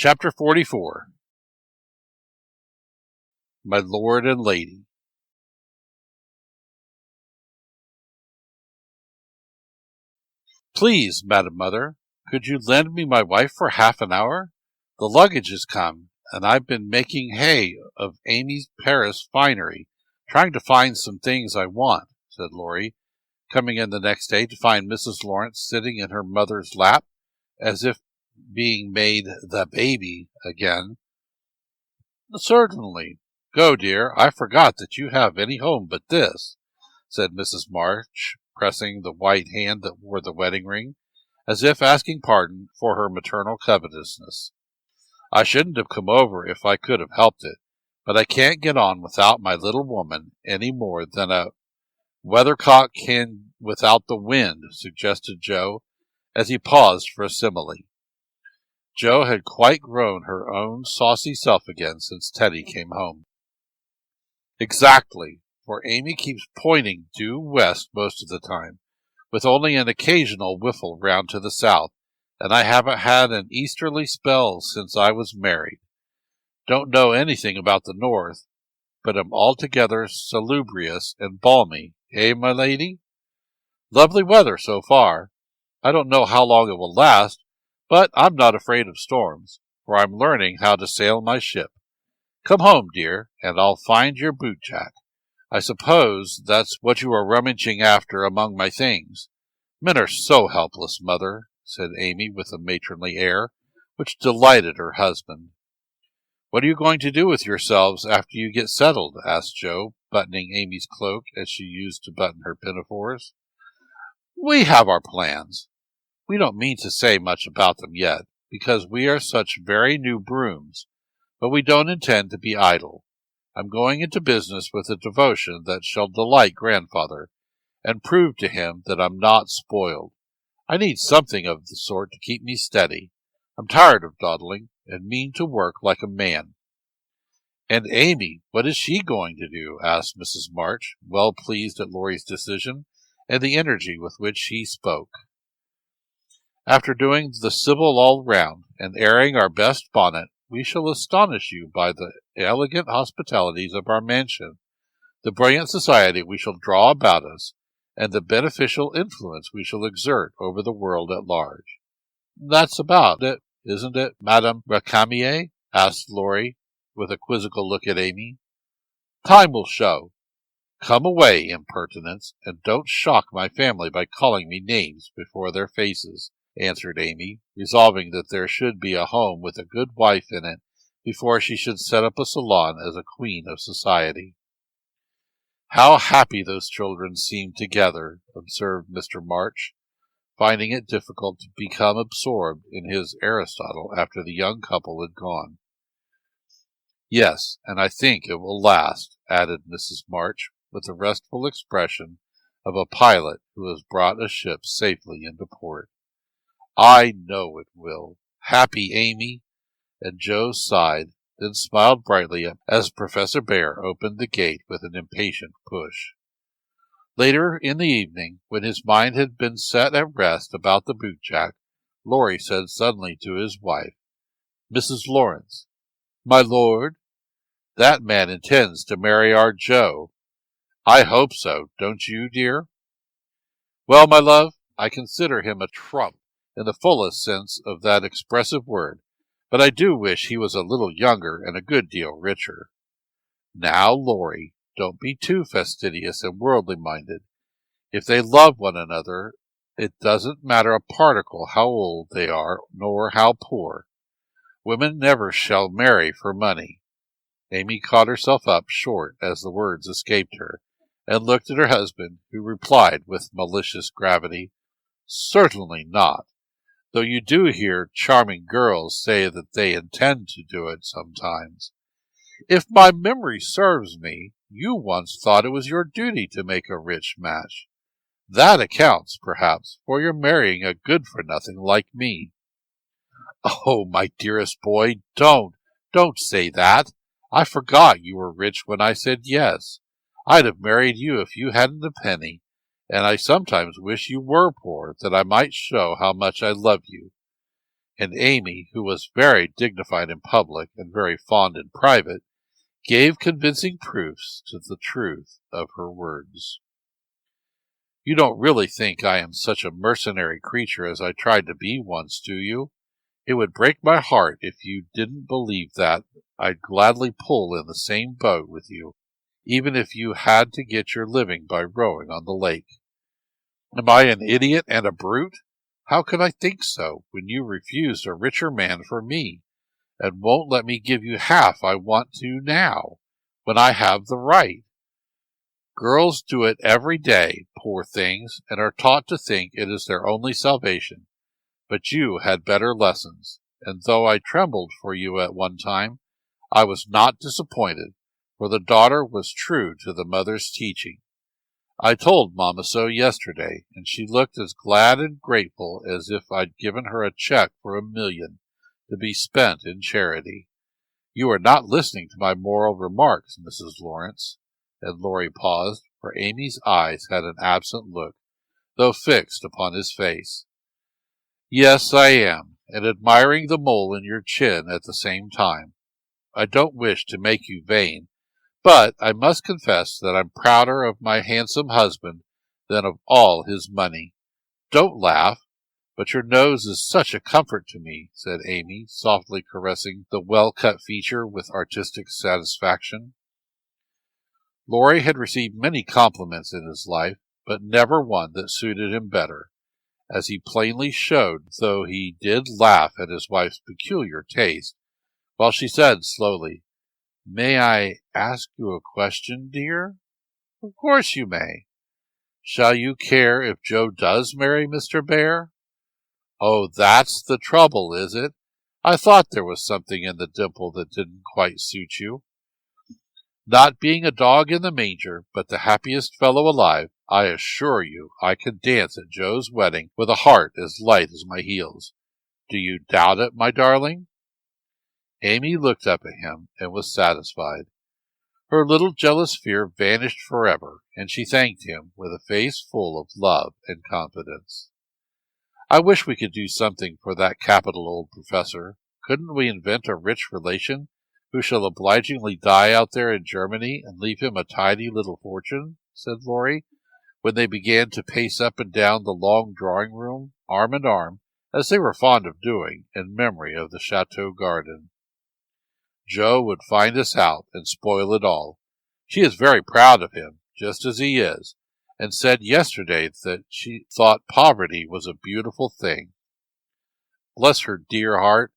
Chapter 44. My Lord and Lady. Please, Madam Mother, could you lend me my wife for half an hour? The luggage has come, and I've been making hay of Amy's Paris finery, trying to find some things I want, said Laurie, coming in the next day to find Mrs. Lawrence sitting in her mother's lap, as if being made the baby again. Certainly. Go, dear. I forgot that you have any home but this, said Mrs. March, pressing the white hand that wore the wedding ring, as if asking pardon for her maternal covetousness. I shouldn't have come over if I could have helped it, but I can't get on without my little woman any more than a weathercock can without the wind, suggested Joe, as he paused for a simile. Jo had quite grown her own saucy self again since Teddy came home. Exactly, for Amy keeps pointing due west most of the time, with only an occasional whiffle round to the south, and I haven't had an easterly spell since I was married. Don't know anything about the north, but am altogether salubrious and balmy, eh, my lady? Lovely weather so far. I don't know how long it will last, but I'm not afraid of storms, for I'm learning how to sail my ship. Come home, dear, and I'll find your bootjack. I suppose that's what you are rummaging after among my things. Men are so helpless, Mother, said Amy with a matronly air, which delighted her husband. What are you going to do with yourselves after you get settled? Asked Jo, buttoning Amy's cloak as she used to button her pinafores. We have our plans. We don't mean to say much about them yet, because we are such very new brooms, but we don't intend to be idle. I'm going into business with a devotion that shall delight Grandfather, and prove to him that I'm not spoiled. I need something of the sort to keep me steady. I'm tired of dawdling, and mean to work like a man. And Amy, what is she going to do? Asked Mrs. March, well pleased at Laurie's decision, and the energy with which he spoke. After doing the Sibyl all round, and airing our best bonnet, we shall astonish you by the elegant hospitalities of our mansion, the brilliant society we shall draw about us, and the beneficial influence we shall exert over the world at large. That's about it, isn't it, Madame Récamier? Asked Laurie, with a quizzical look at Amy. Time will show. Come away, impertinence, and don't shock my family by calling me names before their faces, answered Amy, resolving that there should be a home with a good wife in it before she should set up a salon as a queen of society. How happy those children seemed together, observed Mr. March, finding it difficult to become absorbed in his Aristotle after the young couple had gone. Yes, and I think it will last, added Mrs. March, with the restful expression of a pilot who has brought a ship safely into port. I know it will. Happy Amy! And Jo sighed, then smiled brightly as Professor Bhaer opened the gate with an impatient push. Later in the evening, when his mind had been set at rest about the bootjack, Laurie said suddenly to his wife, Mrs. Lawrence, my lord, that man intends to marry our Jo. I hope so, don't you, dear? Well, my love, I consider him a trump in the fullest sense of that expressive word, but I do wish he was a little younger and a good deal richer. Now, Laurie, don't be too fastidious and worldly-minded. If they love one another, it doesn't matter a particle how old they are, nor how poor. Women never shall marry for money. Amy caught herself up short as the words escaped her, and looked at her husband, who replied with malicious gravity, Certainly not, though you do hear charming girls say that they intend to do it sometimes. If my memory serves me, you once thought it was your duty to make a rich match. That accounts, perhaps, for your marrying a good-for-nothing like me. Oh, my dearest boy, don't say that. I forgot you were rich when I said yes. I'd have married you if you hadn't a penny, and I sometimes wish you were poor, that I might show how much I love you. And Amy, who was very dignified in public and very fond in private, gave convincing proofs to the truth of her words. You don't really think I am such a mercenary creature as I tried to be once, do you? It would break my heart if you didn't believe that. I'd gladly pull in the same boat with you, even if you had to get your living by rowing on the lake. Am I an idiot and a brute? How could I think so, when you refused a richer man for me, and won't let me give you half I want to now, when I have the right? Girls do it every day, poor things, and are taught to think it is their only salvation. But you had better lessons, and though I trembled for you at one time, I was not disappointed, for the daughter was true to the mother's teaching. I told Mamma so yesterday, and she looked as glad and grateful as if I'd given her a check for $1 million to be spent in charity. You are not listening to my moral remarks, Mrs. Lawrence. And Laurie paused, for Amy's eyes had an absent look, though fixed upon his face. Yes, I am, and admiring the mole in your chin at the same time. I don't wish to make you vain, but I must confess that I'm prouder of my handsome husband than of all his money. Don't laugh, but your nose is such a comfort to me, said Amy, softly caressing the well-cut feature with artistic satisfaction. Laurie had received many compliments in his life, but never one that suited him better, as he plainly showed, though he did laugh at his wife's peculiar taste, while she said slowly, May I ask you a question, dear? Of course you may. Shall you care if Joe does marry Mr. Bear? Oh, that's the trouble, is it? I thought there was something in the dimple that didn't quite suit you. Not being a dog in the manger, but the happiest fellow alive, I assure you I could dance at Joe's wedding with a heart as light as my heels. Do you doubt it, my darling? Amy looked up at him and was satisfied. Her little jealous fear vanished forever, and she thanked him with a face full of love and confidence. I wish we could do something for that capital old professor. Couldn't we invent a rich relation who shall obligingly die out there in Germany and leave him a tidy little fortune? Said Laurie, when they began to pace up and down the long drawing-room, arm in arm, as they were fond of doing, in memory of the chateau garden. Joe would find us out and spoil it all. She is very proud of him, just as he is, and said yesterday that she thought poverty was a beautiful thing. Bless her dear heart,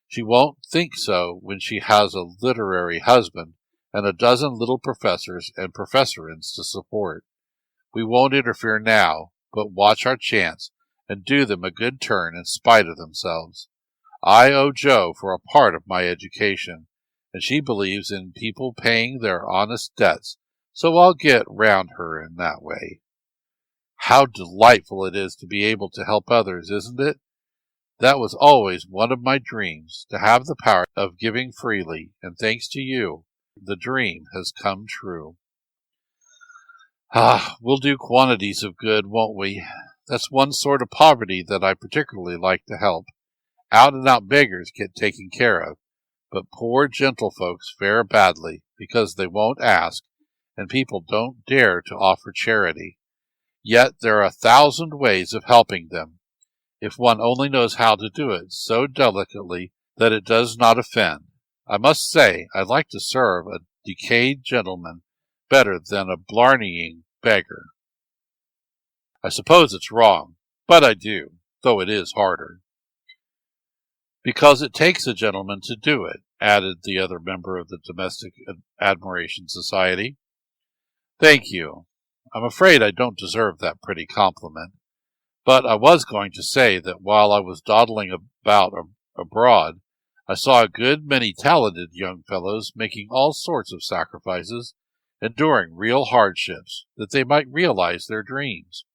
she won't think so when she has a literary husband and a dozen little professors and professorins to support. We won't interfere now, but watch our chance and do them a good turn in spite of themselves. I owe Joe for a part of my education, and she believes in people paying their honest debts, so I'll get round her in that way. How delightful it is to be able to help others, isn't it? That was always one of my dreams, to have the power of giving freely, and thanks to you, the dream has come true. We'll do quantities of good, won't we? That's one sort of poverty that I particularly like to help. Out-and-out beggars get taken care of, but poor gentlefolks fare badly, because they won't ask, and people don't dare to offer charity. Yet there are 1,000 ways of helping them, if one only knows how to do it so delicately that it does not offend. I must say I like to serve a decayed gentleman better than a blarneying beggar. I suppose it's wrong, but I do, though it is harder. Because it takes a gentleman to do it, added the other member of the Domestic Admiration Society. Thank you. I'm afraid I don't deserve that pretty compliment. But I was going to say that while I was dawdling about abroad, I saw a good many talented young fellows making all sorts of sacrifices, enduring real hardships, that they might realize their dreams.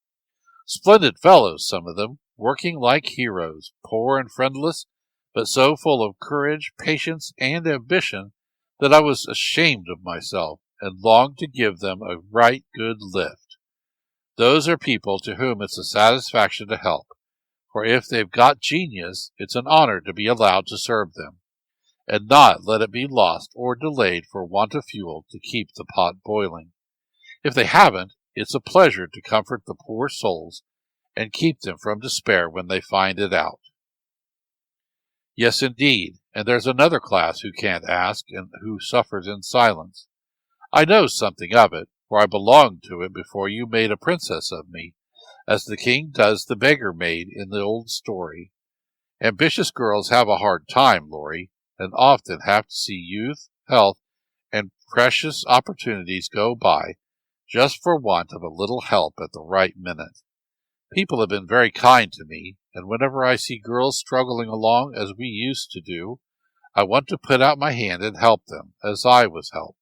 Splendid fellows, some of them, working like heroes, poor and friendless, but so full of courage, patience, and ambition that I was ashamed of myself, and longed to give them a right good lift. Those are people to whom it's a satisfaction to help, for if they've got genius, it's an honor to be allowed to serve them, and not let it be lost or delayed for want of fuel to keep the pot boiling. If they haven't, it's a pleasure to comfort the poor souls and keep them from despair when they find it out. Yes, indeed, and there's another class who can't ask and who suffers in silence. I know something of it, for I belonged to it before you made a princess of me, as the king does the beggar maid in the old story. Ambitious girls have a hard time, Laurie, and often have to see youth, health, and precious opportunities go by just for want of a little help at the right minute. People have been very kind to me, and whenever I see girls struggling along as we used to do, I want to put out my hand and help them, as I was helped.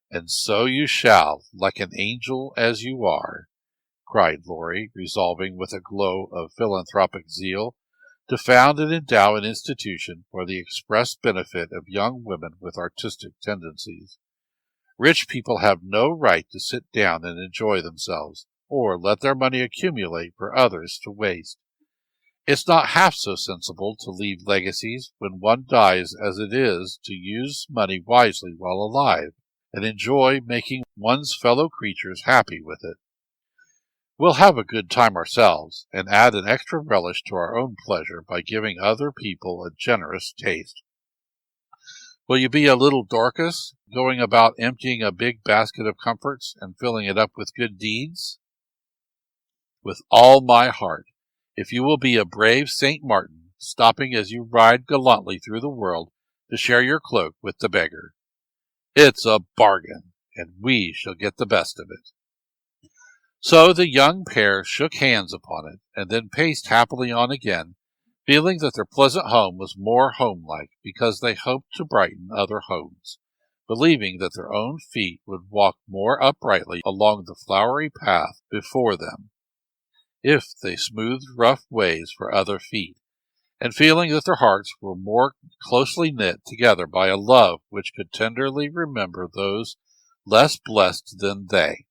And so you shall, like an angel as you are, cried Laurie, resolving with a glow of philanthropic zeal to found and endow an institution for the express benefit of young women with artistic tendencies. Rich people have no right to sit down and enjoy themselves, or let their money accumulate for others to waste. It's not half so sensible to leave legacies when one dies as it is to use money wisely while alive, and enjoy making one's fellow creatures happy with it. We'll have a good time ourselves, and add an extra relish to our own pleasure by giving other people a generous taste. Will you be a little Dorcas, going about emptying a big basket of comforts and filling it up with good deeds? With all my heart, if you will be a brave St. Martin, stopping as you ride gallantly through the world to share your cloak with the beggar. It's a bargain, and we shall get the best of it. So the young pair shook hands upon it, and then paced happily on again, feeling that their pleasant home was more homelike because they hoped to brighten other homes, believing that their own feet would walk more uprightly along the flowery path before them, if they smoothed rough ways for other feet, and feeling that their hearts were more closely knit together by a love which could tenderly remember those less blessed than they.